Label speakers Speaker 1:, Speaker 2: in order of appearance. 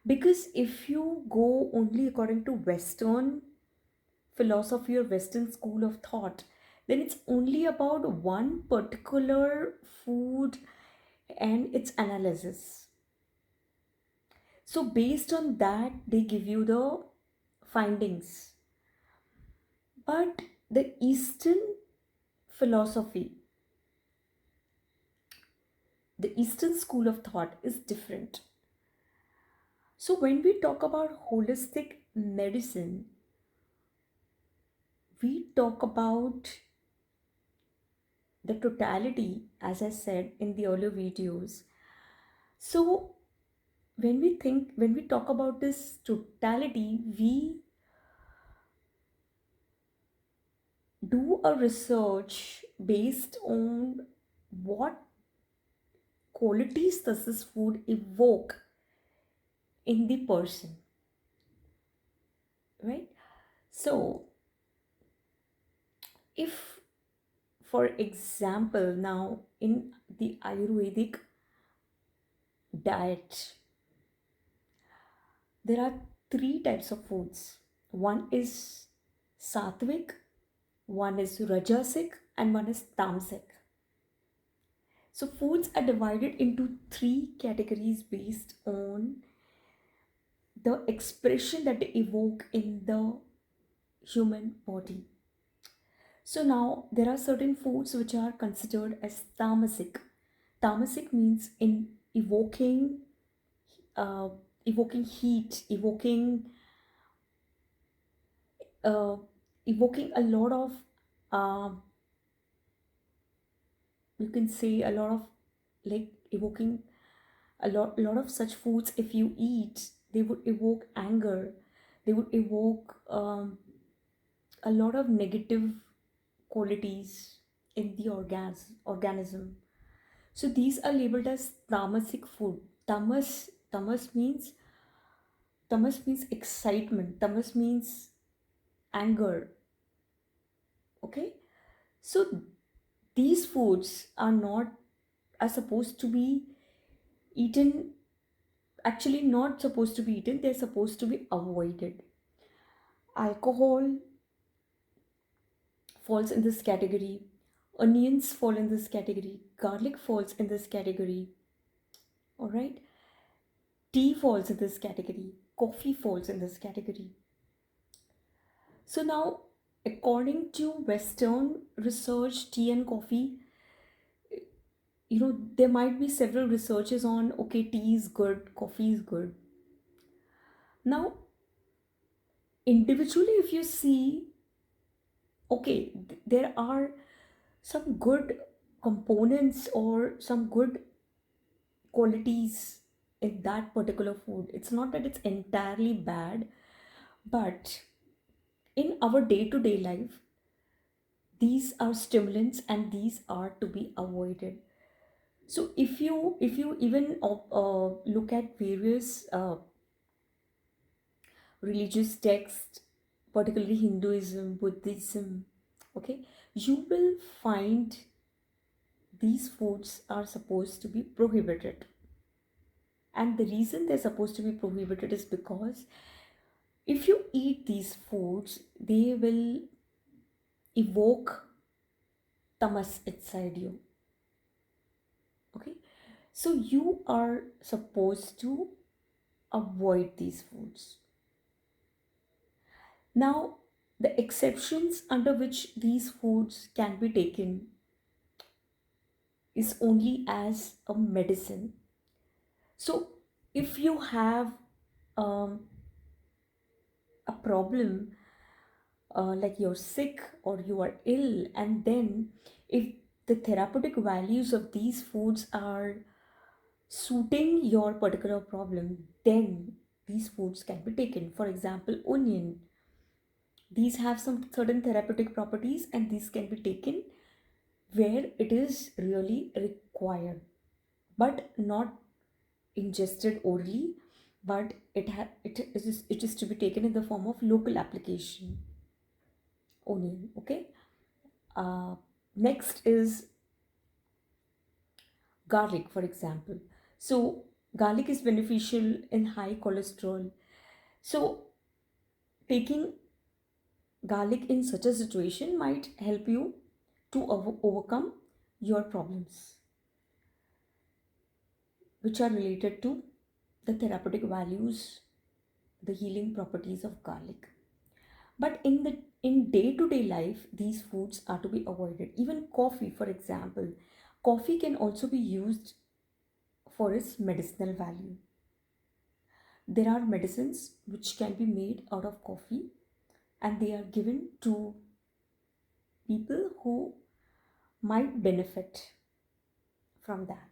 Speaker 1: Because if you go only according to Western philosophy or Western school of thought, then it's only about one particular food and its analysis. So, based on that, they give you the findings. But the Eastern philosophy, the Eastern school of thought is different. So, when we talk about holistic medicine, we talk about the totality, as I said in the earlier videos. So, when we talk about this totality, we do a research based on what qualities does this food evoke in the person, right? So, if for example, now in the Ayurvedic diet, there are three types of foods. One is sattvic, one is rajasic, and one is tamasic. So, foods are divided into three categories based on the expression that they evoke in the human body. So, now there are certain foods which are considered as tamasic. Tamasic means in uh, evoking heat, uh, evoking a lot of, uh, you can say a lot of, like evoking lot of such foods. If you eat, they would evoke anger, they would evoke a lot of negative qualities in the organism. So these are labeled as tamasic food. Tamas means excitement. Tamas means anger. Okay, so these foods are supposed to be eaten. Actually, not supposed to be eaten. They're supposed to be avoided. Alcohol falls in this category. Onions fall in this category. Garlic falls in this category. All right. Tea falls in this category. Coffee falls in this category. So now, according to Western research, tea and coffee, there might be several researches on, okay, tea is good, coffee is good. Now, individually, if you see, okay, there are some good components or some good qualities in that particular food. It's not that it's entirely bad, but in our day to day life, these are stimulants and these are to be avoided. So if you even look at various religious texts, particularly Hinduism, Buddhism, okay, you will find these foods are supposed to be prohibited. And the reason they're supposed to be prohibited is because if you eat these foods, they will evoke tamas inside you. Okay, so you are supposed to avoid these foods. Now, the exceptions under which these foods can be taken is only as a medicine. So, if you have um, a problem, like you're sick or you are ill, and then if the therapeutic values of these foods are suiting your particular problem, then these foods can be taken. For example, onion. These have some certain therapeutic properties, and these can be taken where it is really required, but not ingested orally. But it is to be taken in the form of local application. Onion, okay. Uh, Next is garlic, for example. So Garlic is beneficial in high cholesterol. So, taking garlic in such a situation might help you to overcome your problems, which are related to the therapeutic values, the healing properties of garlic. But in day-to-day life, these foods are to be avoided. Even coffee, for example, coffee can also be used for its medicinal value. There are medicines which can be made out of coffee, and they are given to people who might benefit from that.